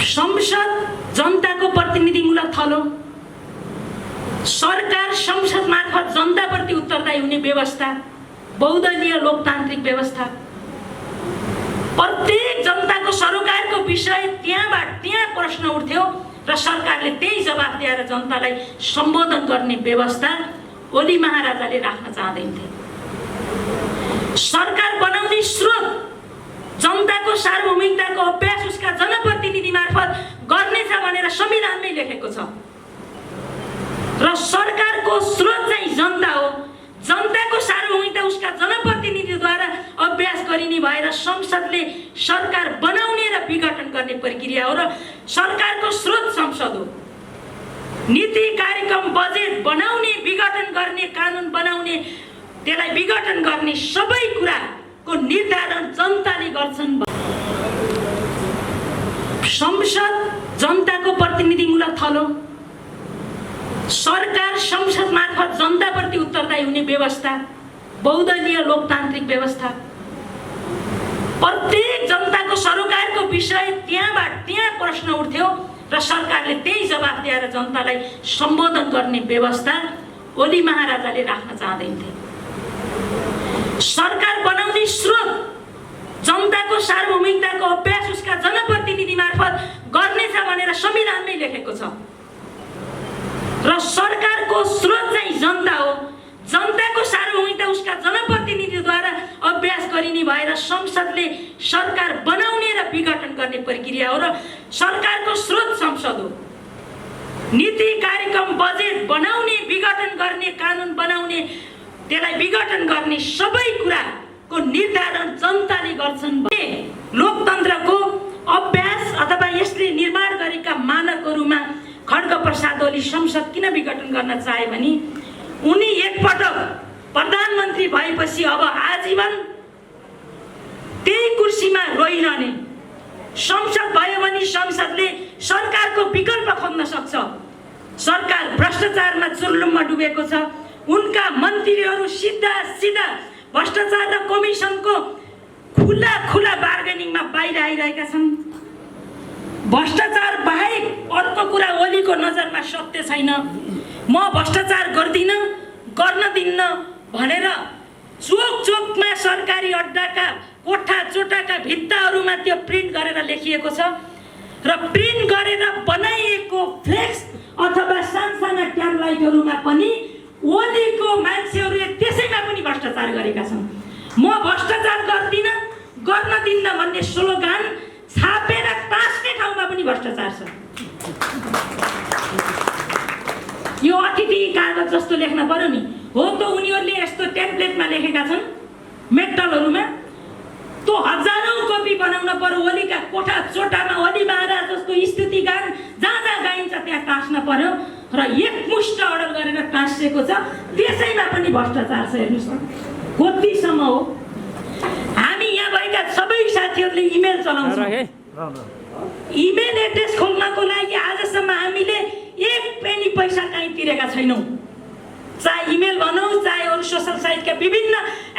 संसद जनताको प्रतिनिधिमूलक थलो, सरकार संसद मार्फत जनताप्रति उत्तरदायी हुने व्यवस्था, बहुदलीय लोकतान्त्रिक व्यवस्था, प्रत्येक जनताको सरोकारको विषय त्यहाँ प्रश्न उठ्थ्यो र सरकारले त्यही जवाफ दिएर जनतालाई सम्बोधन गर्ने व्यवस्था ओली महाराजाले राख्न चाहदैनथे। सरकार बनाउने स्रोत जनताको सार्वभौमिकताको अभ्यास उसका जनप्रतिनिधि मार्फत गर्नेछ भनेर संविधानमै लेखेको छ र सरकारको स्रोत चाहिँ जनता हो। जनताको सार्वभौमिकता उसका जनप्रतिनिधिद्वारा अभ्यास गरिने भएर संसदले सरकार बनाउने र विघटन गर्ने प्रक्रिया हो र सरकारको स्रोत संसद हो। नीति कार्यक्रम बजेट बनाउने, विघटन गर्ने, कानुन बनाउने, त्यसलाई विघटन गर्ने सबै कुराको निर्धारण जनताले गर्छन्। संसद जनताको प्रतिनिधिमूलक थलो, सरकार संसद मार्फत जनताप्रति उत्तरदायी हुने व्यवस्था, बहुदलीय लोकतान्त्रिक व्यवस्था, प्रत्येक जनताको सरोकारको विषय त्यहाँ प्रश्न उठ्थ्यो र सरकारले त्यही जवाफ दिएर जनतालाई सम्बोधन गर्ने व्यवस्था ओली महाराजाले राख्न चाहदैनथे। सरकार बनाउने स्रोत जनताको सार्वभौमिकताको अभ्यास उसका जनप्रतिनिधि मार्फत गर्नेछ भनेर संविधानमै लेखेको छ र सरकारको स्रोत चाहिँ जनता हो। जनताको सार्वभौमिकता उसका जनप्रतिनिधिद्वारा अभ्यास गरिने भएर संसदले सरकार बनाउने र विघटन गर्ने प्रक्रिया हो र सरकारको स्रोत संसद हो। नीति कार्यक्रम बजेट बनाउने, विघटन गर्ने, कानुन बनाउने, त्यसलाई विघटन गर्ने सबै कुराको निर्धारण जनताले गर्छन्। लोकतन्त्रको अभ्यास अथवा यसले निर्माण गरेका मानकहरूमा खड्ग प्रसाद ओली संसद किन विघटन गर्न चाहे भने उनी एकपटक प्रधानमन्त्री भएपछि अब आजीवन त्यही कुर्सीमा रोइरहने। संसद भयो भने संसदले सरकारको विकल्प खोज्न सक्छ। सरकार भ्रष्टाचारमा चुर्लुममा डुबेको छ। उनका मन्त्रीहरू सीधा भ्रष्टाचार र कमिसनको खुला बार्गेनिङमा बाहिर आइरहेका छन्। भ्रष्टाचार बाहेक अर्को कुरा ओलीको नजरमा सत्य छैन। म भ्रष्टाचार गर्दिन, गर्न दिन्न भनेर चोकमा सरकारी अड्डाका कोठा-चोटाका भित्ताहरूमा त्यो प्रिन्ट गरेर लेखिएको छ र प्रिन्ट गरेर बनाइएको फ्लेक्स अथवा सानसाना ट्याबलाइटहरूमा पनि ओलीको मान्छेहरूले त्यसैमा पनि भ्रष्टाचार गरेका छन्। म भ्रष्टाचार गर्दिन, गर्न दिन्न भन्ने स्लोगान छापेर टाँस्ने ठाउँमा पनि भ्रष्टाचार छ। यो अतिथि कागज जस्तो लेख्न पर्यो नि हो त उनीहरूले यस्तो टेम्प्लेटमा लेखेका छन् मेटलहरूमा। त्यो हजारौं कपी बनाउन पर्यो। ओलीका कोठा चोटामा ओली महाराज जस्तो स्तुति गान जहाँ गाइन्छ त्यहाँ टाँस्न पर्यो र एकमुष्ट अर्डर गरेर टाँसिएको छ। त्यसैमा पनि भ्रष्टाचार छ। हेर्नुहोस् न कतिसम्म हो। हामी यहाँ भएका सबै साथीहरूले इमेल चलाउँछौँ। इमेल एड्रेस खोल्नको लागि आजसम्म हामीले एक पेनी पैसा कहीँ तिरेका छैनौँ। चाहे इमेल भनौँ, चाहे अरू सोसल साइटका विभिन्न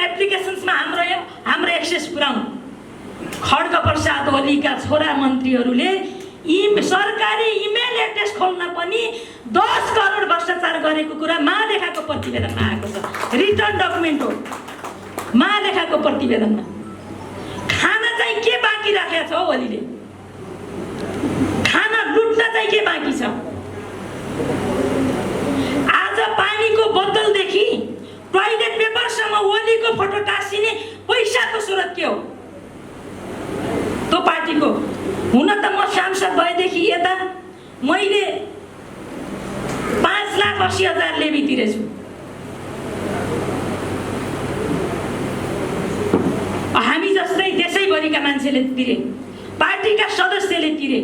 एप्लिकेसन्समा हाम्रो एक्सेस पुऱ्याउँ। खड्ग प्रसाद ओलीका छोरा मन्त्रीहरूले सरकारी इमेल एड्रेस खोल्न पनि 10 करोड भ्रष्टाचार गरेको कुरा महालेखाको प्रतिवेदनमा आएको छ। रिटर्न डकुमेन्ट हो महालेखाको प्रतिवेदनमा। खाना चाहिँ के बाँकी राखेको छ ओलीले? खाना लुट्न चाहिँ के बाँकी छ? आज पानीको बोतलदेखि टोयलेट पेपरसम्म ओलीको फोटो टाँसिने पैसाको स्रोत के हो? त्यो पार्टीको। हुन त म सांसद भएदेखि यता मैले 5,80,000 लेबी तिरेछु। हामी जस्तै देशैभरिका मान्छेले तिरे, पार्टीका सदस्यले तिरे।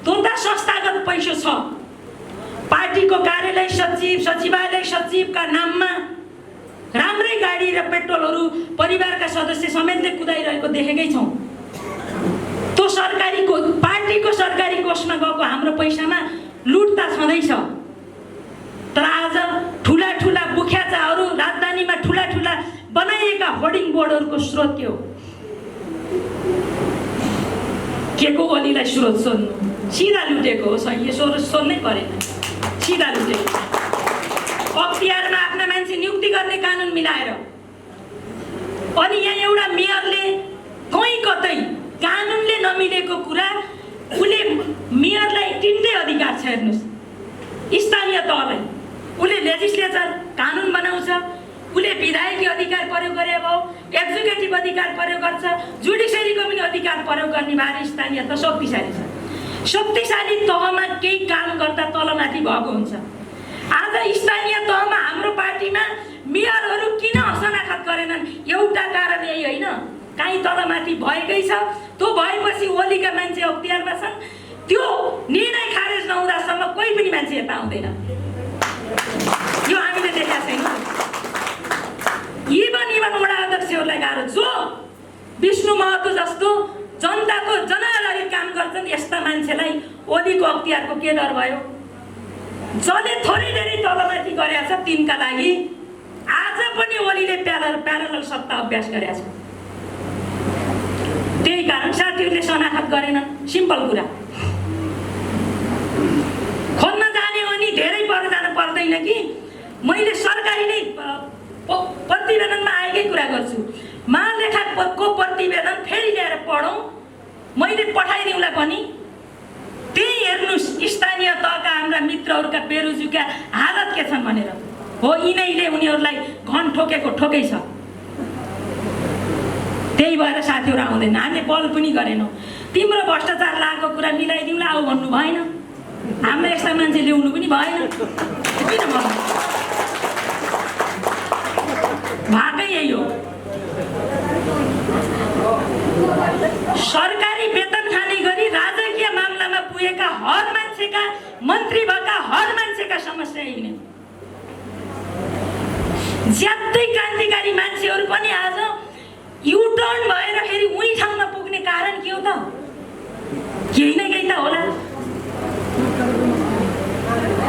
त्यो त संस्थागत पैसा छ। पार्टीको कार्यालय सचिव, सचिवालय सचिवका नाममा राम्रै गाडी र पेट्रोलहरू परिवारका सदस्य समेतले कुदाइरहेको देखेकै छौँ। त्यो सरकारीको पार्टीको सरकारी कोषमा गएको हाम्रो पैसामा लुट त छँदैछ। तर आज ठुला बुख्याचाहरू राजधानीमा ठुला बनाइएका होर्डिङ बोर्डहरूको स्रोत के हो? के को ओलीलाई स्रोत सोध्नु? सिधा लुटेको हो। सही सोध्नै परेन, सिधा लुटेको। अख्तियारमा आफ्ना मान्छे नियुक्ति गर्ने कानुन मिलाएर, अनि यहाँ एउटा मेयरले कहीँ कतै कानुनले नमिलेको कुरा उसले मेयरलाई तिनटै अधिकार छ। हेर्नुहोस्, स्थानीय तहलाई उसले लेजिस्लेचर कानुन बनाउँछ, उसले विधायकी अधिकार प्रयोग गरे भयो, एक्जिक्युटिभ अधिकार प्रयोग गर्छ, जुडिसियरीको पनि अधिकार प्रयोग गर्ने भएर स्थानीय तह शक्तिशाली छ। शक्तिशाली तहमा केही काम गर्दा तलमाथि भएको हुन्छ। आज स्थानीय तहमा हाम्रो पार्टीमा मेयरहरू किन शनाखत गरेनन्? एउटा कारण यही होइन, काहीँ तलमाथि भएकै छ। त्यो भएपछि ओलीका मान्छे अख्तियारमा छन्, त्यो निर्णय खारेज नहुँदासम्म कोही पनि मान्छे यता आउँदैन। यो हामीले देखेका छैनौँ। इभन वडा अध्यक्षहरूलाई गाह्रो, जो विष्णु महतो जस्तो जनताको जनआधारित काम गर्छन्, यस्ता मान्छेलाई ओलीको अख्तियारको के डर भयो? जसले थोरै धेरै तलमाथि गरेका छ तिनका लागि आज पनि ओलीले प्यारलल सत्ता अभ्यास गरेका छ। त्यही कारण साथीहरूले शनाखत गरेनन्। सिम्पल कुरा। खोज्न जाने अनि धेरै पर जान पर्दैन कि मैले सरकारी नै प्रतिवेदनमा आएकै कुरा गर्छु। महालेखाको प्रतिवेदन फेरि ल्याएर पढौँ, मैले पठाइदिउँला पनि। त्यही हेर्नुहोस् स्थानीय तहका हाम्रा मित्रहरूका बेरोजगारका हालत के छन् भनेर। हो, यिनैले उनीहरूलाई घन ठोकेको ठोकै छ। त्यही भएर साथीहरू आउँदैन। हामीले बल पनि गरेनौँ। तिम्रो भ्रष्टाचार लागेको कुरा मिलाइदिउँला आऊ भन्नु भएन। हाम्रो यस्ता मान्छे ल्याउनु पनि भएन। किन भन्नु? भागै यही हो। सरकारी वेतन खाने गरी राजकीय मामलामा पुगेका हर मान्छेका, मन्त्री भएका हर मान्छेका समस्या यही नै। ज्यादै क्रान्तिकारी मान्छेहरू पनि आज युटर्न भएर फेरि उही ठाउँमा पुग्ने कारण के हो त? केही न केही त होला,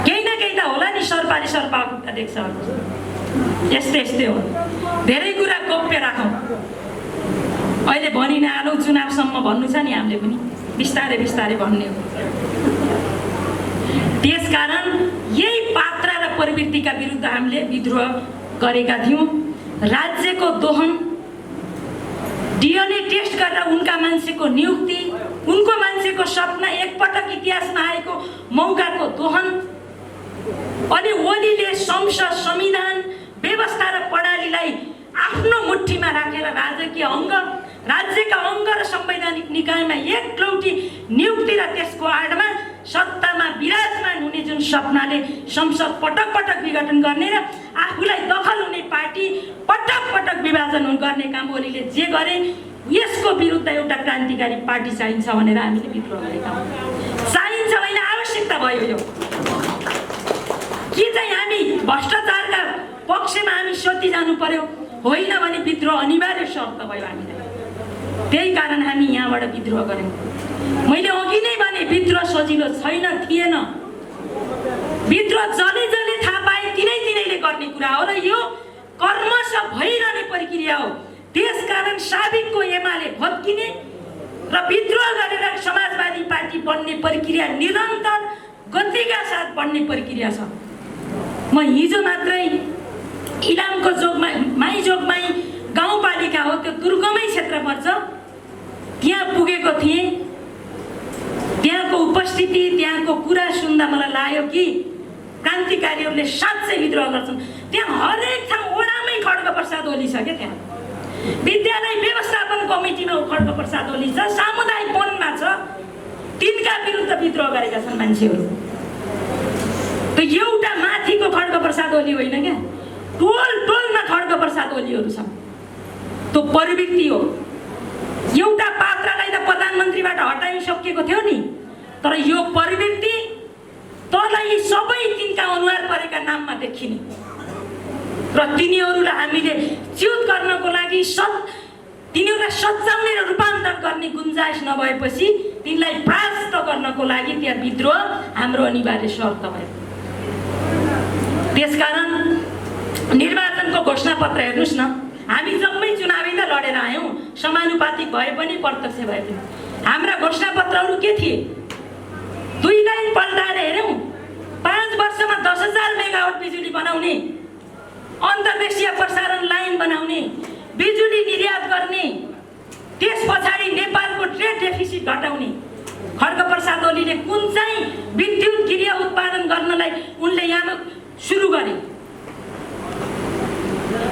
केही न केही त होला नि। सरपाको देख्छ, यस्तै हो। धेरै कुरा गोप्य राखौँ। अहिले भनि नहालौँ, चुनावसम्म भन्नु छ नि हामीले पनि, बिस्तारै बिस्तारै भन्ने हो। त्यसकारण यही पात्र र प्रवृत्तिका विरुद्ध हामीले विद्रोह गरेका थियौँ। राज्यको दोहन, डिएनए टेस्ट गरेर उनका मान्छेको नियुक्ति, उनको मान्छेको सपना, एकपटक इतिहासमा आएको मौकाको दोहन, अनि ओलीले संसद, संविधान, व्यवस्था र प्रणालीलाई आफ्नो मुठ्ठीमा राखेर राज्यका अङ्ग र संवैधानिक निकायमा एकलौटी नियुक्ति र त्यसको आडमा सत्तामा विराजमान हुने जुन सपनाले संसद पटक पटक विघटन गर्ने र आफूलाई दखल हुने पार्टी पटक पटक विभाजन गर्ने काम ओलीले जे गरे, यसको विरुद्ध एउटा क्रान्तिकारी पार्टी चाहिन्छ भनेर हामीले विद्रोह गरेका हौँ। चाहिन्छ होइन, आवश्यकता भयो। यो कि चाहिँ हामी भ्रष्टाचारका पक्षमा हामी सोची जानु पर्यो? होइन भने विद्रोह अनिवार्य शर्त भयो हामीलाई। त्यही कारण हामी यहाँबाट विद्रोह गर्यौँ। मैले अघि नै भने विद्रोह सजिलो छैन, थिएन। विद्रोह जसले थाहा पाए तिनैले गर्ने कुरा हो र यो कर्मशः भइरहने प्रक्रिया हो। त्यसकारण साबिकको एमाले भत्किने र विद्रोह गरेर समाजवादी पार्टी बन्ने प्रक्रिया निरन्तर गतिका साथ बढ्ने प्रक्रिया छ। म हिजो मात्रै इलामको जोगमाई गाउँपालिका हो, त्यो दुर्गमै क्षेत्र पर्छ, त्यहाँ पुगेको थिएँ। त्यहाँको उपस्थिति, त्यहाँको कुरा सुन्दा मलाई लाग्यो कि क्रान्तिकारीहरूले साँच्चै विद्रोह गर्छन्। त्यहाँ हरेक ठाउँ वडामै खड्गप्रसाद ओली छ क्या। त्यहाँ विद्यालय व्यवस्थापन कमिटीमा खड्गप्रसाद ओली छ, सामुदायिक वनमा छ। तिनका विरुद्ध विद्रोह गरेका छन् मान्छेहरू। त्यो एउटा माथिको खड्गप्रसाद ओली होइन क्या, टोलमा खड्गप्रसाद ओलीहरू छन्। त्यो प्रवृत्ति हो। एउटा पात्रलाई त प्रधानमन्त्रीबाट हटाइसकेको थियो नि, तर यो प्रवृत्ति तँलाई सबै तिनका अनुहार परेका नाममा देखिने र तिनीहरूलाई हामीले च्युत गर्नको लागि तिनीहरूलाई सच्याउने र रूपान्तरण गर्ने गुन्जाइस नभएपछि तिनलाई परास्त गर्नको लागि त्यहाँ विद्रोह हाम्रो अनिवार्य शर्त भयो। त्यसकारण निर्वाचनको घोषणापत्र हेर्नुहोस् न, हामी जम्मै चुनावी त लडेर आयौँ, समानुपातिक भए पनि प्रत्यक्ष भए पनि। हाम्रा घोषणापत्रहरू के थिए? पल्टाएर हेऱ्यौँ 5 वर्षमा 10,000 मेगावाट बिजुली बनाउने, अन्तर्देशीय प्रसारण लाइन बनाउने, बिजुली निर्यात गर्ने, त्यस पछाडि नेपालको ट्रेड डेफिसिट घटाउने। खड्गप्रसाद ओलीले कुन चाहिँ विद्युत गृह उत्पादन गर्नलाई उनले यहाँ सुरु गरे,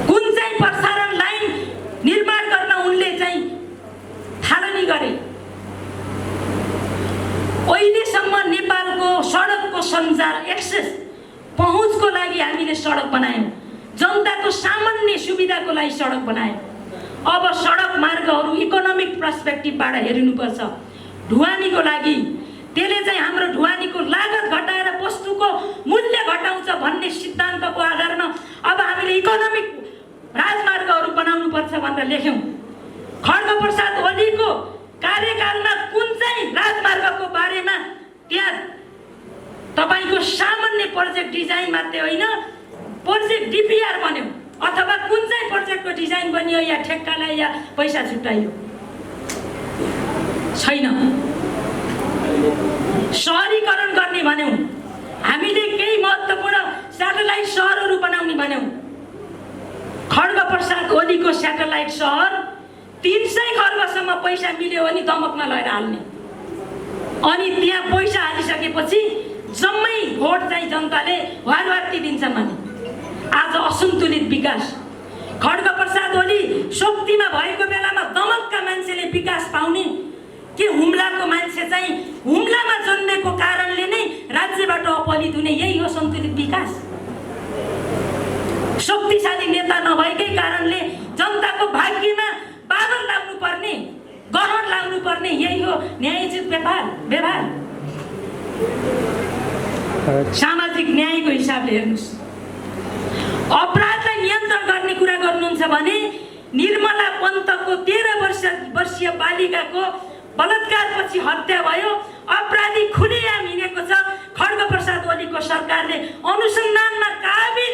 कुन चाहिँ प्रसारण लाइन निर्माण गर्न उनले चाहिँ थालनी गरे। अहिलेसम्म नेपालको सडकको सञ्चार एक्सेस पहुँचको लागि हामीले सडक बनायौँ, जनताको सामान्य सुविधाको लागि सडक बनायौँ। अब सडक मार्गहरू इकोनोमिक पर्सपेक्टिभबाट हेर्नुपर्छ। ढुवानीको लागि त्यसले चाहिँ हाम्रो ढुवानीको लागत घटाएर वस्तुको मूल्य घटाउँछ भन्ने सिद्धान्तको आधारमा अब हामीले इकोनोमिक राजमार्गहरू बनाउनु पर्छ भनेर लेख्यौँ। खड्गप्रसाद ओलीको कार्यकालमा कुन चाहिँ राजमार्गको बारेमा त्यहाँ तपाईको सामान्य प्रोजेक्ट डिजाइन मात्रै होइन, प्रोजेक्ट डिपिआर बन्यो अथवा कुन चाहिँ प्रोजेक्टको डिजाइन बनियो या ठेक्कालाई या पैसा छुट्याइयो छैन। सहरीकरण गर्ने भन्यौँ, हामीले केही महत्त्वपूर्ण स्याटेलाइट सहरहरू बनाउने भन्यौँ। खड्गप्रसाद ओलीको स्याटेलाइट सहर 300 खर्बसम्म पैसा मिल्यो भने दमकमा लगेर हाल्ने, अनि त्यहाँ पैसा हालिसकेपछि जम्मै भोट चाहिँ जनताले वारवार्ती दिन्छन् भने आज असन्तुलित विकास। खड्गप्रसाद ओली शक्तिमा भएको बेलामा दमकका मान्छेले विकास पाउने कि हुम्लाको मान्छे चाहिँ हुम्लामा जन्मेको कारणले नै राज्यबाट अपलित हुने, यही हो सन्तुलित विकास। शक्तिशाली नेता नभएकै कारणले जनताको भाग्यमा बादल लाग्नु पर्ने, ग्रहण लाग्नु पर्ने, यही हो न्यायोचित व्यवहार। सामाजिक न्यायको हिसाबले हेर्नुहोस्, अपराधलाई नियन्त्रण गर्ने कुरा गर्नुहुन्छ भने निर्मला पन्तको 13 वर्षीय बालिकाको बलात्कारपछि हत्या भयो, अपराधी खुलेआम हिँडेको छ। खड्गप्रसाद ओलीको सरकारले अनुसन्धानमा काबिल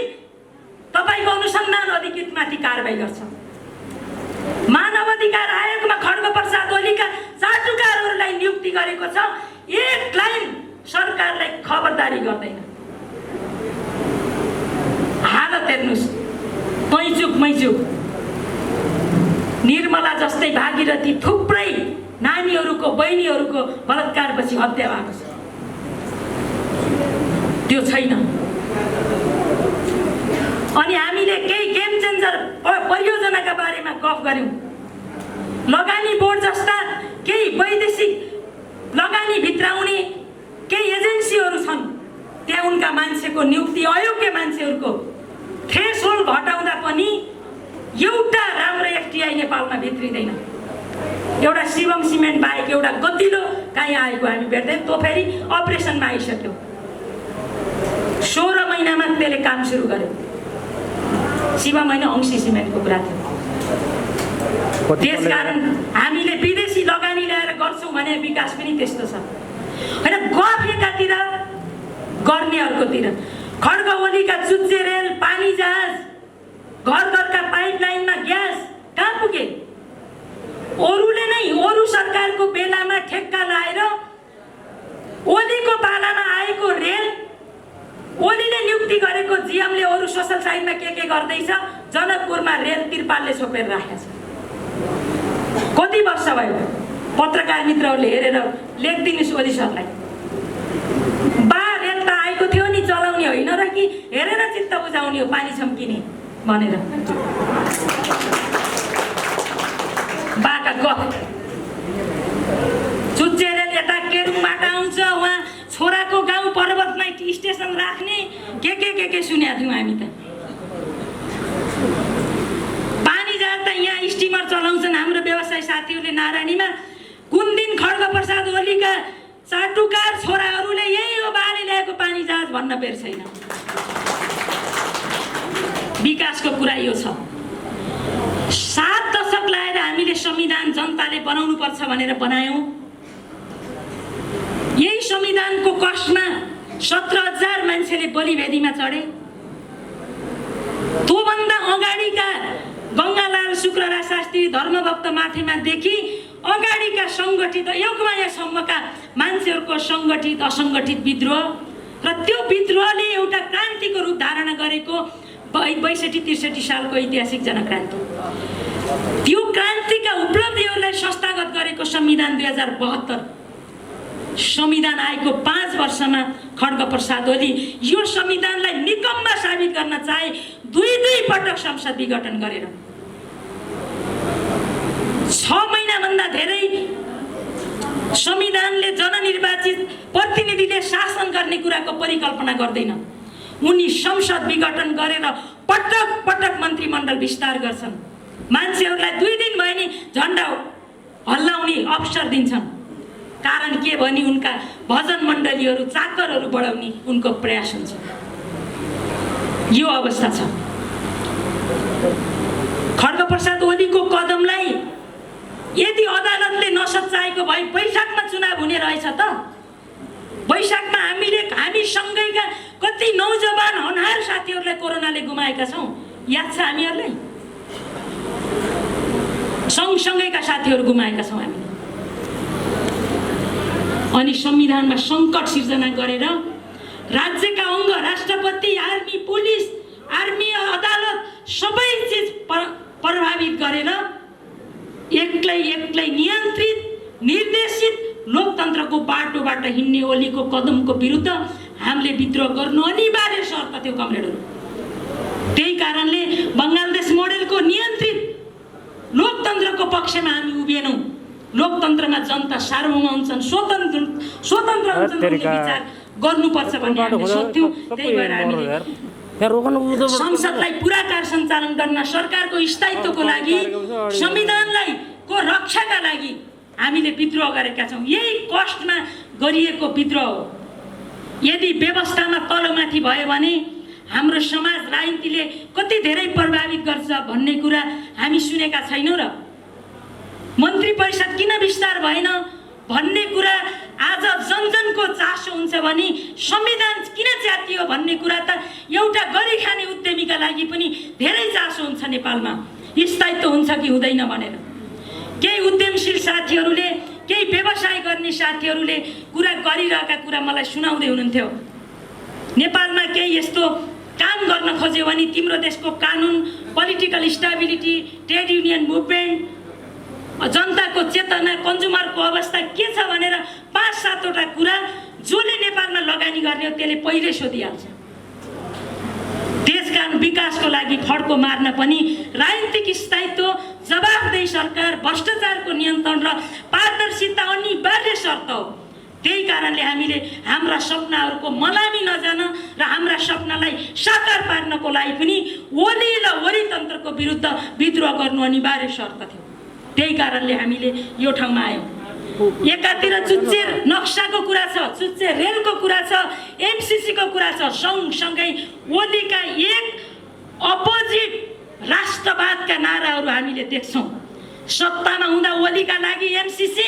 तपाईको अनुसन्धान अधिकृतमाथि कारबाही गर्छ। मानव अधिकार आयोगमा खड्गप्रसाद ओलीका चाटुकारहरूलाई नियुक्ति गरेको छ, एक लाइन सरकारलाई खबरदारी गर्दैन। हालत हेर्नुहोस्, मैचुक निर्मला जस्तै भागीरथी थुप्रै नानीहरूको बहिनीहरूको बलात्कारपछि हत्या भएको छ, त्यो छैन। अनि हामीले केही गेम चेन्जर परियोजनाका बारेमा गफ गर्यौँ। लगानी बोर्ड जस्ता केही वैदेशिक लगानी भित्राउने केही एजेन्सीहरू छन्, त्यहाँ उनका मान्छेको नियुक्ति अयोग्य मान्छेहरूको थ्रेसहोल्ड घटाउँदा पनि एउटा राम्रो एफटिआई नेपालमा भित्रिँदैन। एउटा शिवम सिमेन्ट बाहेक एउटा गतिलो कहीँ आएको हामी भेट्दैन, त्यो फेरि अपरेसनमा आइसक्यो। 16 महिनामा त्यसले काम सुरु गर्यो। शिवम होइन, अंशी सिमेन्टको कुरा थियो। त्यसकारण हामीले विदेशी लगानी ल्याएर गर्छौँ भने विकास पनि त्यस्तो छ होइन। गफ एकातिर गर्ने अर्कोतिर। खड्ग ओलीका चुच्चे रेल, पानी जहाज, घर घरका पाइपलाइनमा ग्यास कहाँ पुगे? अरूले नै अरू सरकारको बेलामा ठेक्का लाएर ओलीको पालामा आएको रेल, ओलीले नियुक्ति गरेको जिएमले अरू सोसल साइडमा के गर्दैछ, जनकपुरमा रेल तिरपालले छोपेर राखेको छ। कति वर्ष भयो? पत्रकार मित्रहरूले हेरेर लेखिदिनुहोस् ओली सरलाई। रेल त आएको थियो नि, चलाउने होइन र कि हेरेर चित्त बुझाउने हो, पानी छम्किने भनेर बाका गफ। चुच्चे रेल यता केरुङबाट आउँछ, उहाँ छोराको गाउँ पर्वतमा स्टेसन राख्ने के सुनेका थियौँ हामी त। पानी जहाज त यहाँ स्टिमर चलाउँछन् हाम्रो व्यवसाय साथीहरूले नारायणीमा। कुन दिन खड्गप्रसाद ओलीका चाटुकार छोराहरूले यही हो बाले ल्याएको पानी जहाज भन्न बेर छैन। विकासको कुरा यो छ। 7 दशक लाएर हामीले संविधान जनताले बनाउनु पर्छ भनेर बनायौँ। यही संविधानको कष्टमा 17,000 मान्छेले बलिवेदीमा चढे। त्योभन्दा अगाडिका गङ्गालाल शुक्रराज शास्त्री धर्मभक्त माथेमादेखि अगाडिका सङ्गठित योगमायासम्मका मान्छेहरूको सङ्गठित असङ्गठित विद्रोह र त्यो विद्रोहले एउटा क्रान्तिको रूप धारणा गरेको 62-63 सालको ऐतिहासिक जनक्रान्ति, त्यो क्रान्तिका उपलब्धिहरूलाई संस्थागत गरेको संविधान 2072 संविधान आएको 5 वर्षमा खड्गप्रसाद ओली यो संविधानलाई निकम्मा साबित गर्न चाहे दुई पटक संसद विघटन गरेर 6 महिनाभन्दा धेरै संविधानले जननिर्वाचित प्रतिनिधिले शासन गर्ने कुराको परिकल्पना गर्दैन। उनी संसद विघटन गरेर पटक पटक मन्त्रीमण्डल विस्तार गर्छन्, मान्छेहरूलाई 2 दिन भयो नि झन्डा हल्लाउने अवसर दिन्छन्। कारण के भने उनका भजन मण्डलीहरू चाकरहरू बढाउने उनको प्रयास हुन्छ। यो अवस्था छ। खड्गप्रसाद ओलीको कदमलाई यदि अदालतले नसच्चाएको भए वैशाखमा चुनाव हुने रहेछ त। वैशाखमा हामी सँगैका कति नौजवान होनहार साथीहरूलाई कोरोनाले गुमाएका छौँ, याद छ हामीहरूलाई? सँगसँगैका साथीहरू गुमाएका छौँ हामीले। अनि संविधानमा सङ्कट सिर्जना गरेर राज्यका अङ्ग राष्ट्रपति, आर्मी, पुलिस, आर्मी, अदालत सबै चिज प्रभावित गरेर एक्लै नियन्त्रित निर्देशित लोकतन्त्रको बाटोबाट हिँड्ने ओलीको कदमको विरुद्ध हामीले विद्रोह गर्नु अनिवार्य शर्त थियो कमरेडहरू। त्यही कारणले बङ्गलादेश मोडेलको नियन्त्रित लोकतन्त्रको पक्षमा हामी उभिएनौँ। लोकतन्त्रमा जनता सार्वभौम हुन्छन्, स्वतन्त्र हुन्छन् भन्ने विचार गर्नुपर्छ भन्ने हामीले सोध्थ्यौँ। त्यही भएर हामीले संसदलाई पुरा कार्य सञ्चालन गर्न, सरकारको स्थायित्वको लागि, संविधानलाई को रक्षाका लागि हामीले विद्रोह गरेका छौँ। यही कष्टमा गरिएको विद्रोह हो। यदि व्यवस्थामा तलमाथि भयो भने हाम्रो समाज राजनीतिले कति धेरै प्रभावित गर्छ भन्ने कुरा हामी सुनेका छैनौँ। र मन्त्री परिषद किन विस्तार भएन भन्ने कुरा आज जनजनको चासो हुन्छ भने संविधान किन च्यातियो भन्ने कुरा त एउटा गरी खाने उद्यमीका लागि पनि धेरै चासो हुन्छ नेपालमा, स्थायित्व हुन्छ कि हुँदैन भनेर। केही उद्यमशील साथीहरूले, केही व्यवसाय गर्ने साथीहरूले कुरा गरिरहेका कुरा मलाई सुनाउँदै हुनुहुन्थ्यो। नेपालमा केही यस्तो काम गर्न खोज्यो भने तिम्रो देशको कानुन, political stability, trade union movement, जनताको चेतना, कन्ज्युमरको अवस्था के छ भनेर 5-7वटा कुरा जसले नेपालमा लगानी गर्ने हो त्यसले पहिल्यै सोधिहाल्छ। देशका विकासको लागि फड्को मार्न पनि राजनीतिक स्थायित्व, जवाफदेही सरकार, भ्रष्टाचारको नियन्त्रण र पारदर्शिता अनिवार्य शर्त हो। त्यही कारणले हामीले हाम्रा सपनाहरूको मलामी नजान र हाम्रा सपनालाई साकार पार्नको लागि पनि ओली र वरितन्त्रको विरुद्ध विद्रोह गर्नु अनिवार्य शर्त थियो। त्यही कारणले हामीले यो ठाउँमा आयौँ। एकातिर चुच्चे नक्साको कुरा छ, चुच्चे रेलको कुरा छ, एमसिसीको कुरा छ, सँगसँगै ओलीका एक अपोजिट राष्ट्रवादका नाराहरू हामीले देख्छौँ। सत्तामा हुँदा ओलीका लागि एमसिसी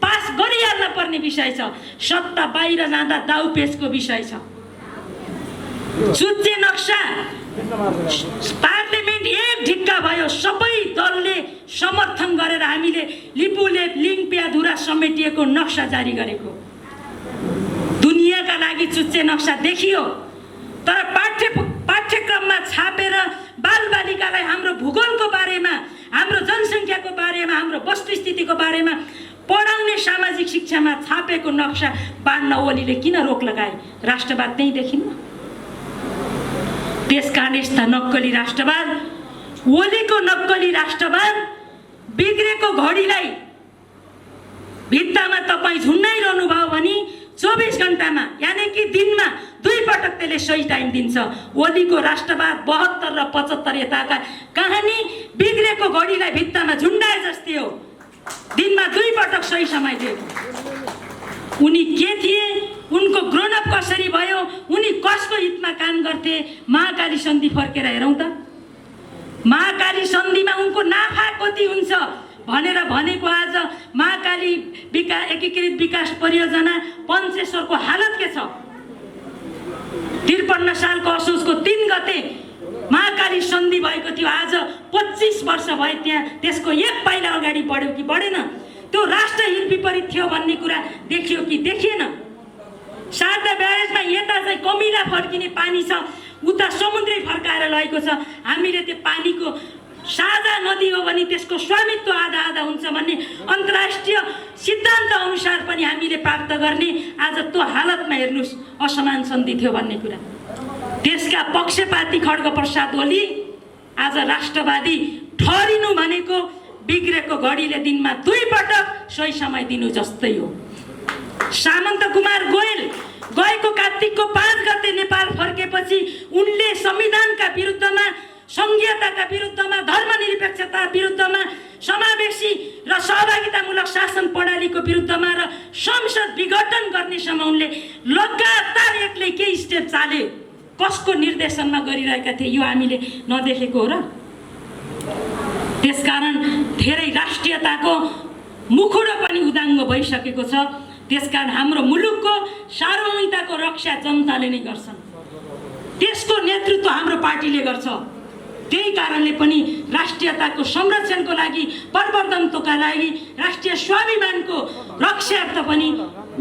पास गरिहाल्न पर्ने विषय छ, सत्ता बाहिर जाँदा दाउपेचको विषय छ। चुच्चे नक्सा पार्लियामेन्ट एक ढिक्का भयो, सबै दलले समर्थन गरेर हामीले लिपुलेप लिङपियाधुरा समेटिएको नक्सा जारी गरेको। दुनियाँका लागि चुच्चे नक्सा देखियो, तर पाठ्यक्रममा छापेर बालबालिकालाई हाम्रो भूगोलको बारेमा, हाम्रो जनसङ्ख्याको बारेमा, हाम्रो वस्तुस्थितिको बारेमा पढाउने सामाजिक शिक्षामा छापेको नक्सा बाँड्न ओलीले किन रोक लगाए? राष्ट्रवाद त्यही देखिन्न। त्यसका यस्ता नक्कली राष्ट्रवाद, ओलीको नक्कली राष्ट्रवाद बिग्रेको घडीलाई भित्तामा तपाईँ झुन्डाइरहनु भयो भने 24 घण्टामा यानि कि दिनमा 2 पटक त्यसले सही टाइम दिन्छ। ओलीको राष्ट्रवाद 72 र 75 यताका कहानी बिग्रेको घडीलाई भित्तामा झुन्डाए जस्तै हो, दिनमा 2 पटक सही समय दिएको। उनी के थिए, उनको ग्रोनअप कसरी भयो, उनी कसको हितमा काम गर्थे? महाकाली सन्धि फर्केर हेरौँ त। महाकाली सन्धिमा उनको नाफा कति हुन्छ भनेर भनेको आज महाकाली एकीकृत विकास परियोजना पञ्चेश्वरको हालत के छ? 53 सालको असोजको 3 गते महाकाली सन्धि भएको थियो। आज 25 वर्ष भए त्यहाँ त्यसको एक पाइला अगाडि बढ्यो कि बढेन? त्यो राष्ट्रहित विपरीत थियो भन्ने कुरा देखियो कि देखिएन? शारदा ब्यारेजमा यता चाहिँ कमिला फर्किने पानी छ, उता समुद्रै फर्काएर लगेको छ। हामीले त्यो पानीको साझा नदी हो भने त्यसको स्वामित्व आधा आधा हुन्छ भन्ने अन्तर्राष्ट्रिय सिद्धान्त अनुसार पनि हामीले प्राप्त गर्ने आज त्यो हालतमा हेर्नुस् असमान सन्धि थियो भन्ने कुरा। त्यसका पक्षपाती खड्गप्रसाद ओली आज राष्ट्रवादी ठहरिनु भनेको बिग्रेको घडीले दिनमा 2 पटक सही समय दिनु जस्तै हो। सामन्त कुमार गोयल गएको कार्तिकको 5 गते नेपाल फर्केपछि उनले संविधानका विरुद्धमा, संघीयताका विरुद्धमा, धर्मनिरपेक्षता विरुद्धमा, समावेशी र सहभागितामूलक शासन प्रणालीको विरुद्धमा र संसद विघटन गर्नेसम्म उनले लगातार एक्लै केही स्टेप चाले। कसको निर्देशनमा गरिरहेका थिए यो हामीले नदेखेको हो र? त्यसकारण धेरै राष्ट्रियताको मुखुरो पनि उदाङ्गो भइसकेको छ। त्यसकारण हाम्रो मुलुकको सार्वभौमिकताको रक्षा जनताले नै गर्छन्, त्यसको नेतृत्व हाम्रो पार्टीले गर्छ। त्यही कारणले पनि राष्ट्रियताको संरक्षणको लागि, प्रवर्धनको लागि, राष्ट्रिय स्वाभिमानको रक्षार्थ पनि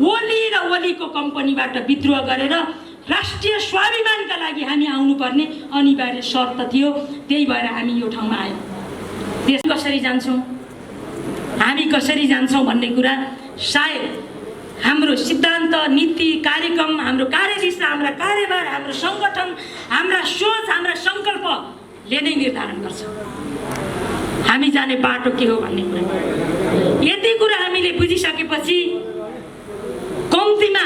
ओली र ओलीको कम्पनीबाट विद्रोह गरेर राष्ट्रिय स्वाभिमानका लागि हामी आउनुपर्ने अनिवार्य शर्त थियो। त्यही भएर हामी यो ठाउँमा आयौँ। देश कसरी जान्छौँ, हामी कसरी जान्छौँ भन्ने कुरा सायद हाम्रो सिद्धान्त, नीति, कार्यक्रम, हाम्रो कार्यदिशा, हाम्रा कार्यभार, हाम्रो सङ्गठन, हाम्रा सोच, हाम्रा सङ्कल्पले नै निर्धारण गर्छ हामी जाने बाटो के हो भन्ने कुरा। यति कुरा हामीले बुझिसकेपछि कम्तीमा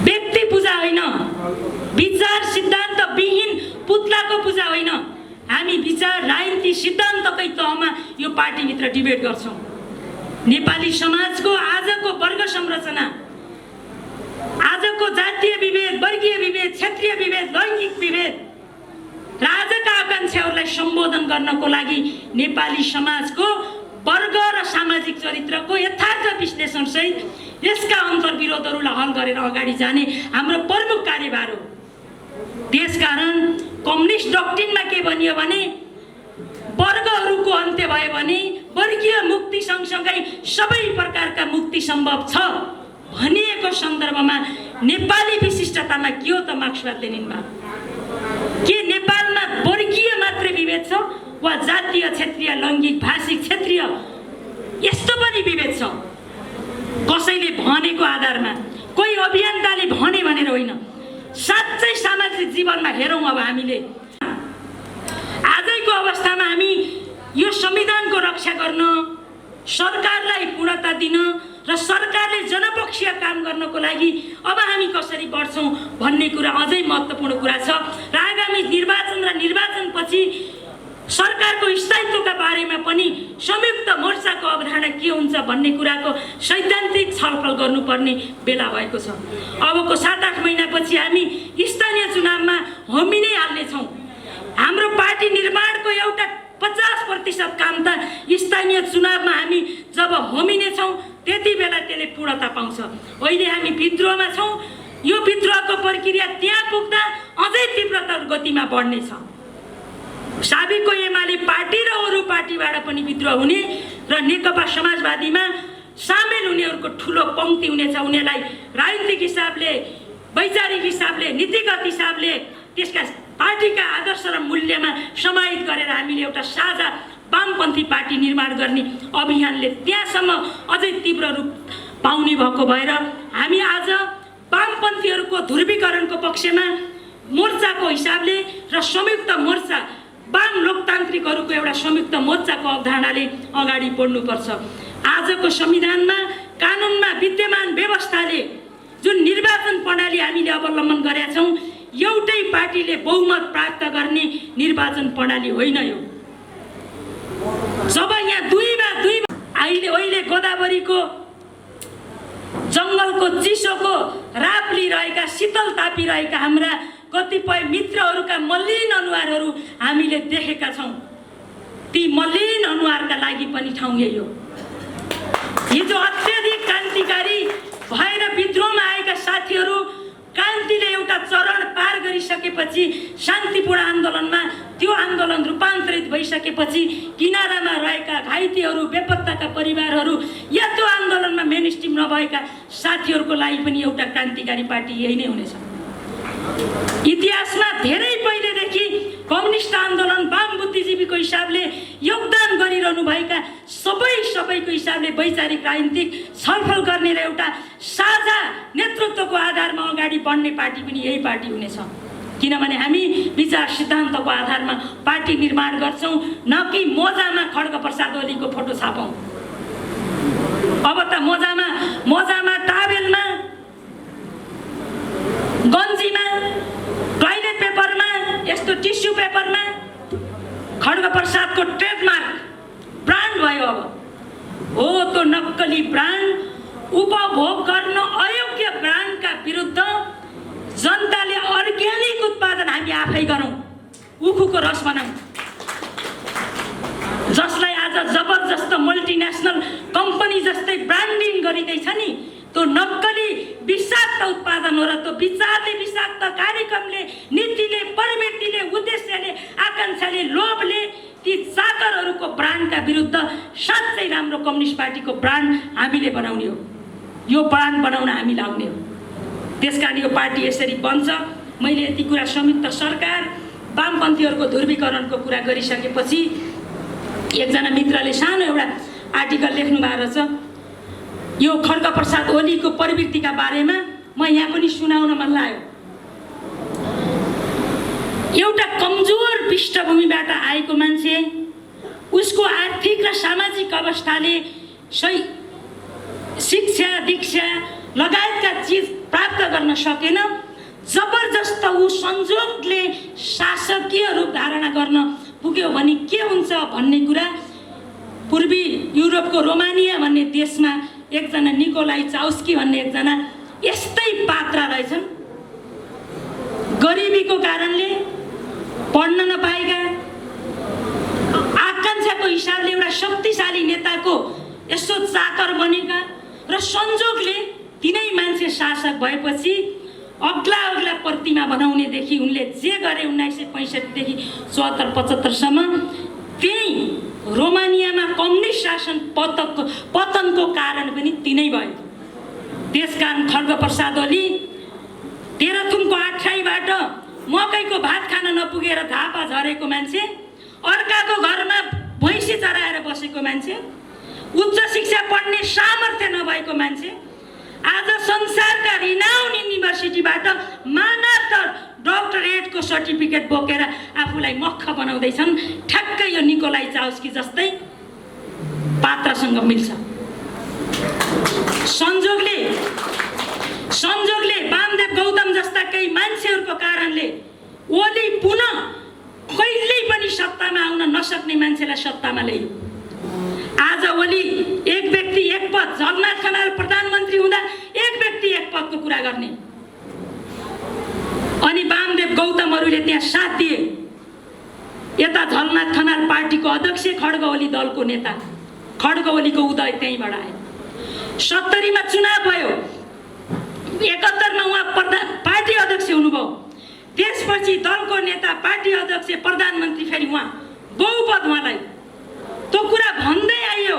व्यक्ति पूजा होइन, विचार सिद्धान्त विहीन पुतलाको पूजा होइन, हामी विचार, राजनीति, सिद्धान्तकै तहमा यो पार्टीभित्र डिबेट गर्छौँ। नेपाली समाजको आजको वर्ग संरचना, आजको जातीय विभेद, वर्गीय विभेद, क्षेत्रीय विभेद, लैङ्गिक विभेद र आजका आकाङ्क्षाहरूलाई सम्बोधन गर्नको लागि नेपाली समाजको वर्ग र सामाजिक चरित्रको यथार्थ विश्लेषणसहित यसका अन्तर्विरोधहरूलाई हल गरेर अगाडि जाने हाम्रो प्रमुख कार्यभार हो। त्यसकारण कम्युनिस्ट डक्ट्रिनमा के भनियो भने वर्गहरूको अन्त्य भयो भने वर्गीय मुक्ति सँगसँगै सबै प्रकारका मुक्ति सम्भव छ भनिएको सन्दर्भमा नेपाली विशिष्टतामा के हो त मार्क्सवाद लेनिनमा? के नेपालमा वर्गीय मात्रै विभेद छ वा जातीय, क्षेत्रीय, लैङ्गिक, भाषिक, क्षेत्रीय यस्तो पनि विभेद छ? कसैले भनेको आधारमा, कोही अभियन्ताले भने भनेर होइन, साँच्चै सामाजिक जीवनमा हेरौँ। अब हामीले आजको अवस्थामा हामी यो संविधानको रक्षा गर्न, सरकारलाई पूर्णता दिन र सरकारले जनपक्षीय काम गर्नको लागि अब हामी कसरी बढ्छौँ भन्ने कुरा अझै महत्त्वपूर्ण कुरा छ। र आगामी निर्वाचन र निर्वाचनपछि सरकारको स्थायित्वका बारेमा पनि संयुक्त मोर्चाको अवधारणा के हुन्छ भन्ने कुराको सैद्धान्तिक छलफल गर्नुपर्ने बेला भएको छ। अबको 7-8 महिनापछि हामी स्थानीय चुनावमा होमिनै हाल्नेछौँ। हाम्रो पार्टी निर्माणको एउटा 50% काम त स्थानीय चुनावमा हामी जब होमिनेछौँ त्यति बेला त्यसले पूर्णता पाउँछ। अहिले हामी विद्रोहमा छौँ। यो विद्रोहको प्रक्रिया त्यहाँ पुग्दा अझै तीव्रता गतिमा बढ्नेछ। साबिकको एमाले पार्टी र अरू पार्टीबाट पनि विद्रोह हुने र नेकपा समाजवादीमा सामेल हुनेहरूको ठुलो पङ्क्ति हुनेछ। उनीहरूलाई राजनीतिक हिसाबले, वैचारिक हिसाबले, नीतिगत हिसाबले त्यसका पार्टीका आदर्श र मूल्यमा समाहित गरेर हामीले एउटा साझा वामपन्थी पार्टी निर्माण गर्ने अभियानले त्यहाँसम्म अझै तीव्र रूप पाउने भएको भएर हामी आज वामपन्थीहरूको ध्रुवीकरणको पक्षमा मोर्चाको हिसाबले र संयुक्त मोर्चा, वाम लोकतान्त्रिकहरूको एउटा संयुक्त मोर्चाको अवधारणाले अगाडि बढ्नुपर्छ। आजको संविधानमा, कानुनमा विद्यमान व्यवस्थाले जुन निर्वाचन प्रणाली हामीले अवलम्बन गरेका छौँ, एउटै पार्टीले बहुमत प्राप्त गर्ने निर्वाचन प्रणाली होइन यो। जब यहाँ अहिले गोदावरीको जङ्गलको चिसोको राप लिइरहेका, शीतल तापिरहेका हाम्रा कतिपय मित्रहरूका मलिन अनुहारहरू हामीले देखेका छौँ। ती मलिन अनुहारका लागि पनि ठाउँ यही हो। हिजो अत्यधिक क्रान्तिकारी भएर विद्रोहमा आएका साथीहरू क्रान्तिले एउटा चरण पार गरिसकेपछि शान्तिपूर्ण आन्दोलनमा त्यो आन्दोलन रूपान्तरित भइसके गरिसकेपछि किनारामा रहेका घाइतेहरू, बेपत्ताका परिवारहरू, यस्तो आन्दोलनमा मेन स्ट्रिम नभएका साथीहरूको लागि पनि एउटा क्रान्तिकारी पार्टी यही नै हुनेछ। इतिहासमा धेरै पहिलेदेखि कम्युनिस्ट आन्दोलन, वाम बुद्धिजीवीको हिसाबले योगदान गरिरहनु भएका सबैको हिसाबले वैचारिक राजनीतिक छलफल गर्ने र एउटा साझा नेतृत्वको आधारमा अगाडि बढ्ने पार्टी पनि यही पार्टी हुनेछ। किनभने हामी विचार सिद्धान्तको आधारमा पार्टी निर्माण गर्छौँ, न कि मोजामा खड्गप्रसाद ओलीको फोटो छापौँ। अब त मोजामा टावेलमा, गन्जीमा, टोइलेट पेपरमा, यस्तो टिस्यु पेपरमा खड्गप्रसादको ट्रेडमार्क ब्रान्ड भयो। अब हो त्यो नक्कली ब्रान्ड, उपभोग गर्न अयोग्य ब्रान्डका विरुद्ध जनताले अर्ग्यानिक उत्पादन हामी आफै गरौँ, उखुको रस बनाऊ, जसलाई आज जबरजस्त मल्टिनेसनल कम्पनी जस्तै ब्रान्डिङ गरिँदैछ नि, त्यो नक्कली विषाक्त उत्पादन हो। र त्यो विषाक्त कार्यक्रमले, नीतिले, प्रवृत्तिले, उद्देश्यले, आकाङ्क्षाले, लोभले ती चाकरहरूको ब्रान्डका विरुद्ध साँच्चै राम्रो कम्युनिस्ट पार्टीको ब्रान्ड हामीले बनाउने हो। यो ब्रान्ड बनाउन हामी लाग्ने हो। त्यसकारण यो पार्टी यसरी बन्छ। मैले यति कुरा संयुक्त सरकार वामपन्थीहरूको ध्रुवीकरणको कुरा गरिसकेपछि एकजना मित्रले सानो एउटा आर्टिकल लेख्नु भएको रहेछ यो खड्गप्रसाद ओलीको प्रवृत्तिका बारेमा। म यहाँ पनि सुनाउन मन लाग्यो। एउटा कमजोर पृष्ठभूमिबाट आएको मान्छे, उसको आर्थिक र सामाजिक अवस्थाले सही शिक्षा, दीक्षा लगायतका चिज प्राप्त गर्न सकेन। जबरजस्त ऊ संजोगले शासकीय रूप धारणा गर्न पुग्यो भने के हुन्छ भन्ने कुरा पूर्वी युरोपको रोमानिया भन्ने देशमा एकजना निकोलाई चाउस्की भन्ने एकजना यस्तै पात्र रहेछन्। गरिबीको कारणले पढ्न नपाएका, आकाङ्क्षाको हिसाबले एउटा शक्तिशाली नेताको यसो चाकर बनेका र संजोगले तिनै मान्छे शासक भएपछि अग्ला प्रतिमा बनाउनेदेखि उनले जे गरे 1965 देखि 74-75 सम्म, त्यही रोमानियामा कम्युनिस्ट शासन पतनको कारण पनि तिनै भयो। त्यसकारण खड्गप्रसाद ओली तेह्रथुमको आख्याईबाट मकैको भात खान नपुगेर धापा झरेको मान्छे, अर्काको घरमा भैँसी चराएर बसेको मान्छे, उच्च शिक्षा पढ्ने सामर्थ्य नभएको मान्छे आज संसारका रिनाउन युनिभर्सिटीबाट मानव डक्टरेटको सर्टिफिकेट बोकेर आफूलाई मक्ख बनाउँदैछन्। ठ्याक्कै यो निकोलाई चाउस्की जस्तै पात्रसँग मिल्छ। संजोगले वामदेव गौतम जस्ता केही मान्छेहरूको कारणले ओली पुनः कहिल्यै पनि सत्तामा आउन नसक्ने मान्छेलाई सत्तामा ल्यायो। आज ओली एक व्यक्ति एक पद, झलनाथ खनाल प्रधानमन्त्री हुँदा एक व्यक्ति एक पदको कुरा गर्ने, अनि वामदेव गौतमहरूले त्यहाँ साथ दिए। यता झलनाथ खनाल पार्टीको अध्यक्ष, खड्ग ओली दलको नेता, खड्ग ओलीको उदय त्यहीँबाट आयो। 70 मा चुनाव भयो, 71 मा उहाँ पार्टी अध्यक्ष हुनुभयो। त्यसपछि दलको नेता, पार्टी अध्यक्ष, प्रधानमन्त्री, फेरि उहाँ बहुपद उहाँलाई। त्यो कुरा भन्दै आइयो।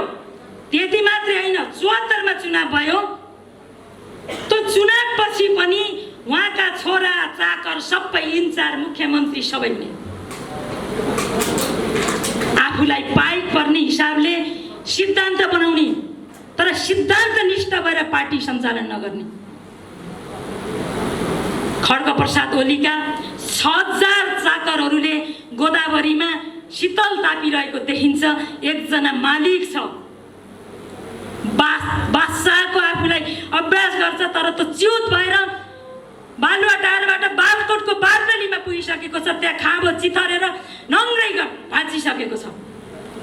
त्यति मात्रै होइन, 74 मा चुनाव भयो। त्यो चुनावपछि पनि उहाँका छोरा चाकर सबै इन्चार्ज, मुख्यमन्त्री सबै हुने। आफूलाई पाइक पर्ने हिसाबले सिद्धान्त बनाउने, तर सिद्धान्तनिष्ठ भएर पार्टी सञ्चालन नगर्ने। खड्गप्रसाद ओलीका 6000 चाकरहरूले गोदावरीमा शीतल तापिरहेको देखिन्छ। एकजना मालिक छ, बादशाहको आफूलाई अभ्यास गर्छ, तर त्यो च्युत भएर बालुवाटारबाट बालकोटको बारदलीमा पुगिसकेको छ। त्यहाँ खाँबो चिथरेर नङ्ग्रै भाँचिसकेको छ।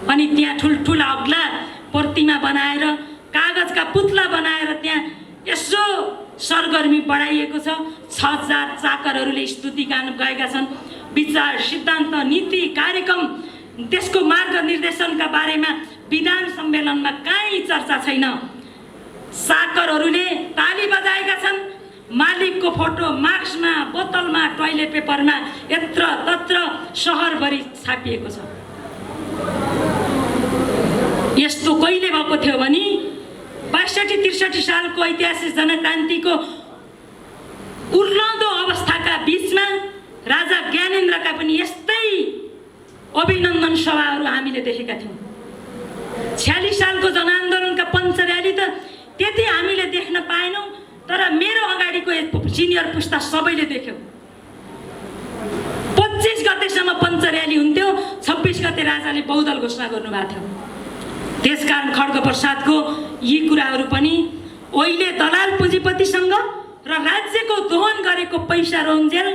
अनि त्यहाँ ठुल्ठुला अग्ला प्रतिमा बनाएर, कागजका पुतला बनाएर त्यहाँ यसो सरगर्मी बढाइएको छ। 6000 चाकरहरूले स्तुतिगान गाएका छन्। विचार, सिद्धान्त, नीति, कार्यक्रम, त्यसको मार्गनिर्देशनका बारेमा विधान सम्मेलनमा कहीँ चर्चा छैन। चाकरहरूले ताली बजाएका छन्। मालिकको फोटो मार्क्समा, बोतलमा, टोइलेट पेपरमा यत्र तत्र सहरभरि छापिएको छ। यस्तो कहिले भएको थियो भने 62-63 सालको ऐतिहासिक जनक्रान्तिको उर्लदो अवस्थाका बीचमा राजा ज्ञानेन्द्रका पनि यस्तै अभिनन्दन सभाहरू हामीले देखेका थियौँ। 46 सालको जनआन्दोलनका पञ्च र्याली त त्यति हामीले देख्न पाएनौँ, तर मेरो अगाडिको सिनियर पुस्ता सबैले देख्यो। 25 गतेसम्म पञ्च र्याली हुन्थ्यो, 26 गते राजाले बहुदल घोषणा गर्नुभएको थियो। त्यसकारण खड्गप्रसादको यी कुराहरू पनि अहिले दलाल पुँजीपतिसँग र राज्यको दोहन गरेको पैसा रोन्जेल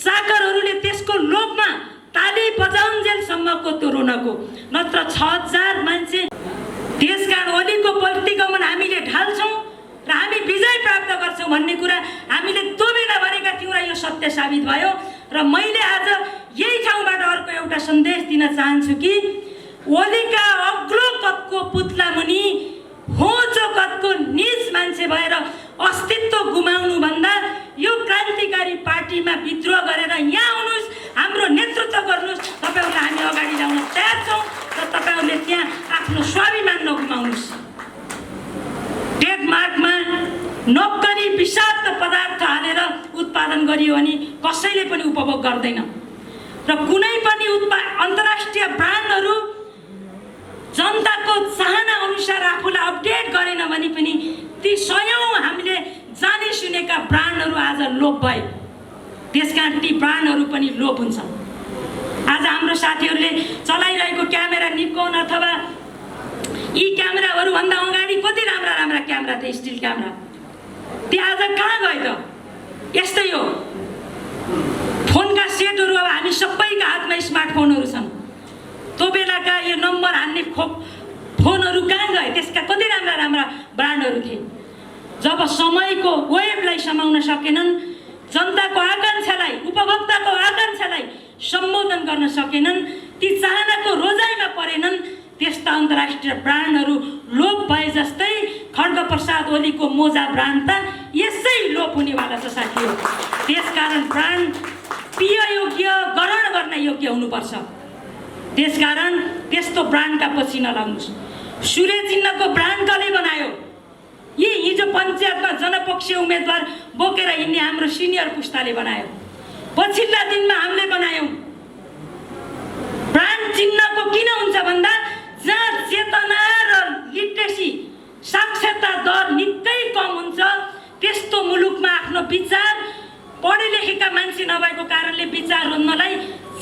चाकरहरूले त्यसको लोभमा ताली बजाउन्जेलसम्मको त्यो रोनको, नत्र 6000 मान्छे। त्यसकारण ओलीको प्रतिगमन हामीले ढाल्छौँ र हामी विजय प्राप्त गर्छौँ भन्ने कुरा हामीले त्यो बेला भनेका थियौँ र यो सत्य साबित भयो। र मैले आज यही ठाउँबाट अर्को एउटा सन्देश दिन चाहन्छु कि ओलीका अग्लो कदको पुतला मुनि होचो कदको निज मान्छे भएर अस्तित्व गुमाउनु भन्दा यो क्रान्तिकारी पार्टीमा विद्रोह गरेर यहाँ आउनुहोस्, हाम्रो नेतृत्व गर्नुहोस्, तपाईँहरूलाई हामी अगाडि ल्याउन तयार छौँ र तपाईँहरूले त्यहाँ आफ्नो स्वाभिमान नगुमाउनुहोस्। ट्रेडमार्कमा नक्कली विषाक्त पदार्थ हालेर उत्पादन गरियो भने कसैले पनि उपभोग गर्दैन र कुनै पनि अन्तर्राष्ट्रिय ब्रान्डहरू जनताको चाहना अनुसार आफूलाई अपडेट गरेन भने पनि ती सयौं हामीले जाने सुनेका ब्रान्डहरू आज लोप भए। त्यसकारण ती ब्रान्डहरू पनि लोप हुन्छ। आज हाम्रो साथीहरूले चलाइरहेको क्यामेरा निकोन अथवा यी क्यामेराहरू भन्दा अगाडि कति राम्रा राम्रा क्यामेरा थिए, स्टिल क्यामेरा, ती आज कहाँ गए त? यस्तै हो, फोनका सेटहरू अब हामी सबैका हातमा स्मार्टफोनहरू छन्। त्यो बेलाका यो नम्बर हान्ने फोनहरू कहाँ गए? त्यसका कति राम्रा राम्रा ब्रान्डहरू थिए। जब समयको वेबलाई समाउन सकेनन्, जनताको आकाङ्क्षालाई, उपभोक्ताको आकाङ्क्षालाई सम्बोधन गर्न सकेनन्, ती चाहनाको रोजाइमा परेनन्, त्यस्ता अन्तर्राष्ट्रिय ब्रान्डहरू लोप भए जस्तै खड्गप्रसाद ओलीको मोजा ब्रान्ड त यसै लोप हुनेवाला छ साथीहरू। त्यसकारण ब्रान्ड पिय योग्य, ग्रहण गर्न योग्य हुनुपर्छ। त्यसकारण त्यस्तो ब्रान्डका पछि नलाग्नुहोस्। सूर्य चिन्हको ब्रान्ड कसले बनायो? यी हिजो पञ्चायतमा जनपक्षीय उम्मेदवार बोकेर हिँड्ने हाम्रो सिनियर पुस्ताले बनायो। पछिल्ला दिनमा हामीले बनायौँ। ब्रान्ड चिन्हको किन हुन्छ भन्दा जहाँ चेतना र लिटरेसी साक्षरता दर निकै कम हुन्छ, त्यस्तो मुलुकमा आफ्नो विचार पढे लेखेका मान्छे नभएको कारणले विचार रोज्नलाई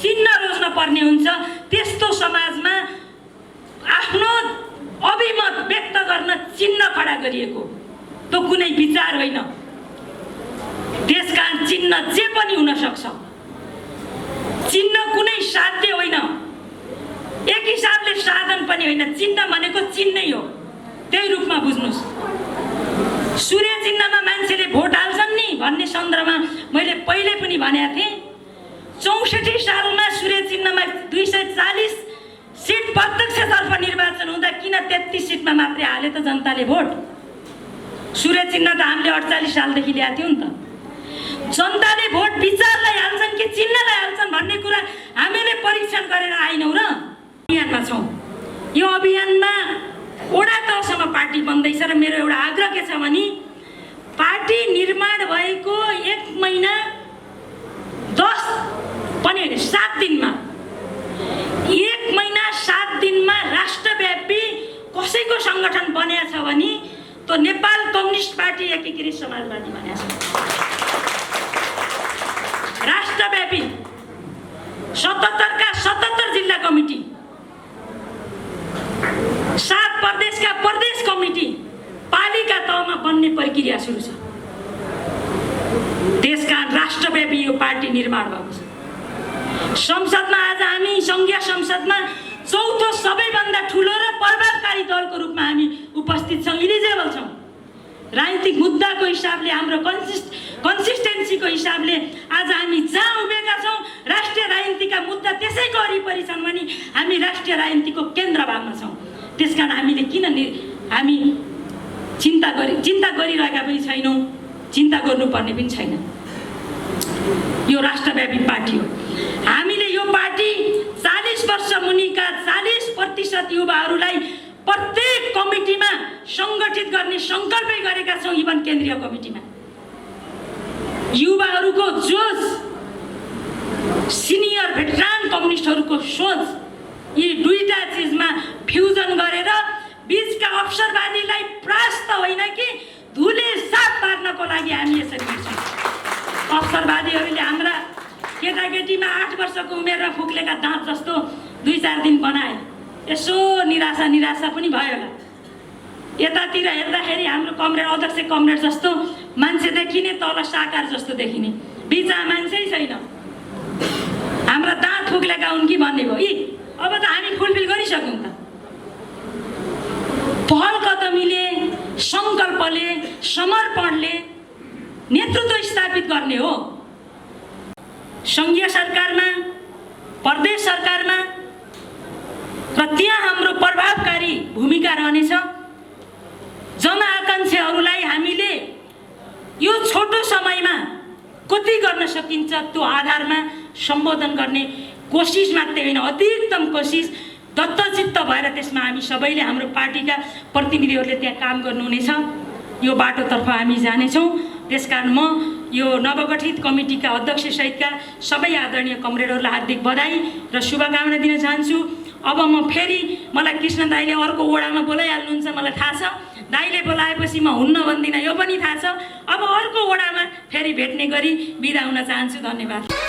चिन्ह रोज्न पर्ने हुन्छ। त्यस्तो समाजमा आफ्नो अभिमत व्यक्त गर्न चिन्ह खडा गरिएको, त्यो कुनै विचार होइन। त्यसकारण चिन्ह जे पनि हुन सक्छ। चिन्ह कुनै साध्य होइन, एक हिसाबले साधन पनि होइन। चिन्ह भनेको चिन्है हो, त्यही रूपमा बुझ्नुहोस्। सूर्य चिन्हमा मान्छेले भोट हाल्छन् नि भन्ने सन्दर्भमा मैले पहिले पनि भनेको थिएँ। 64 सालमा सूर्य चिन्हमा 240 सिट प्रत्यक्षतर्फ निर्वाचन हुँदा किन 33 सिटमा मात्रै हाले त जनताले भोट? सूर्य चिन्ह त हामीले 48 सालदेखि ल्याएको थियौँ नि त। जनताले भोट विचारलाई हाल्छन् कि चिन्हलाई हाल्छन् भन्ने कुरा हामीले परीक्षण गरेर आएनौँ र अभियानमा छौँ। यो अभियानमा वडा तहसम्म पार्टी बन्दैछ र मेरो एउटा आग्रह के छ भने पार्टी निर्माण भएको 1 महिना 7 दिनमा 1 महिना 7 दिनमा राष्ट्रव्यापी कसैको सङ्गठन बनेको छ भने त्यो नेपाल कम्युनिस्ट पार्टी एकीकृत समाजवादी बनेको छ। राष्ट्रव्यापी 77 का 77 जिल्ला कमिटी, 7 प्रदेशका प्रदेश कमिटी पालिका तहमा बन्ने प्रक्रिया सुरु छ। त्यसकारण राष्ट्रव्यापी यो पार्टी निर्माण भएको छ। संसदमा आज हामी संघीय संसदमा चौथो सबैभन्दा ठुलो र प्रभावकारी दलको रूपमा हामी उपस्थित छौँ, इलिजिबल छौँ। राजनीतिक मुद्दाको हिसाबले, हाम्रो कन्सिस्टेन्सीको हिसाबले आज हामी जहाँ उभिएका छौँ, राष्ट्रिय राजनीतिका मुद्दा त्यसैको वरिपरि छन् भने हामी राष्ट्रिय राजनीतिको केन्द्र भागमा छौँ। त्यसकारण हामीले किन हामी चिन्ता गरिरहेका पनि छैनौँ, चिन्ता गर्नुपर्ने पनि छैन। यो राष्ट्रव्यापी पार्टी हो। हामीले यो पार्टी 40 वर्ष मुनिका 40% युवाहरूलाई प्रत्येक कमिटीमा सङ्गठित गर्ने सङ्कल्पै गरेका छौँ। इभन केन्द्रीय कमिटीमा युवाहरूको जोस, सिनियर भेटरान कम्युनिस्टहरूको सोच, यी दुईटा चिजमा फ्युजन गरेर बीचका अवसरवादीलाई प्रस्त होइन कि धुले साथ पार्नको लागि हामी यसरी गर्छौँ। अवसरवादीहरूले हाम्रा केटाकेटीमा 8 वर्षको उमेरमा फुक्लेका दाँत जस्तो 2-4 दिन बनाए, यसो निराशा पनि भयो होला। यतातिर हेर्दाखेरि हाम्रो कमरेड अध्यक्ष कमरेड जस्तो मान्छे देखिने, तल साकार जस्तो देखिने, बिचमा मान्छे छैन। हाम्रा दाँत फुक्लेका हुन् कि भन्ने भयो। यी अब त हामी फुलफिल गरिसक्यौँ त। पहल कदमीले, सङ्कल्पले, समर्पणले नेतृत्व स्थापित गर्ने हो। सङ्घीय सरकारमा, प्रदेश सरकारमा र त्यहाँ हाम्रो प्रभावकारी भूमिका रहनेछ। जनआकाङ्क्षीहरूलाई हामीले यो छोटो समयमा कति गर्न सकिन्छ त्यो आधारमा सम्बोधन गर्ने कोसिस मात्रै होइन, अधिकतम कोसिस दत्तचित्त भएर त्यसमा हामी सबैले, हाम्रो पार्टीका प्रतिनिधिहरूले त्यहाँ काम गर्नुहुनेछ। यो बाटोतर्फ हामी जानेछौँ। त्यसकारण म यो नवगठित कमिटीका अध्यक्ष सहितका सबै आदरणीय कमरेडहरूलाई हार्दिक बधाई र शुभकामना दिन चाहन्छु। अब म फेरि, मलाई कृष्ण दाइले अर्को वडामा बोलाइहाल्नुहुन्छ, मलाई थाहा छ। दाइले बोलाएपछि म हुन्न भन्दिनँ, यो पनि थाहा छ। अब अर्को वडामा फेरि भेट्ने गरी बिदा हुन चाहन्छु। धन्यवाद।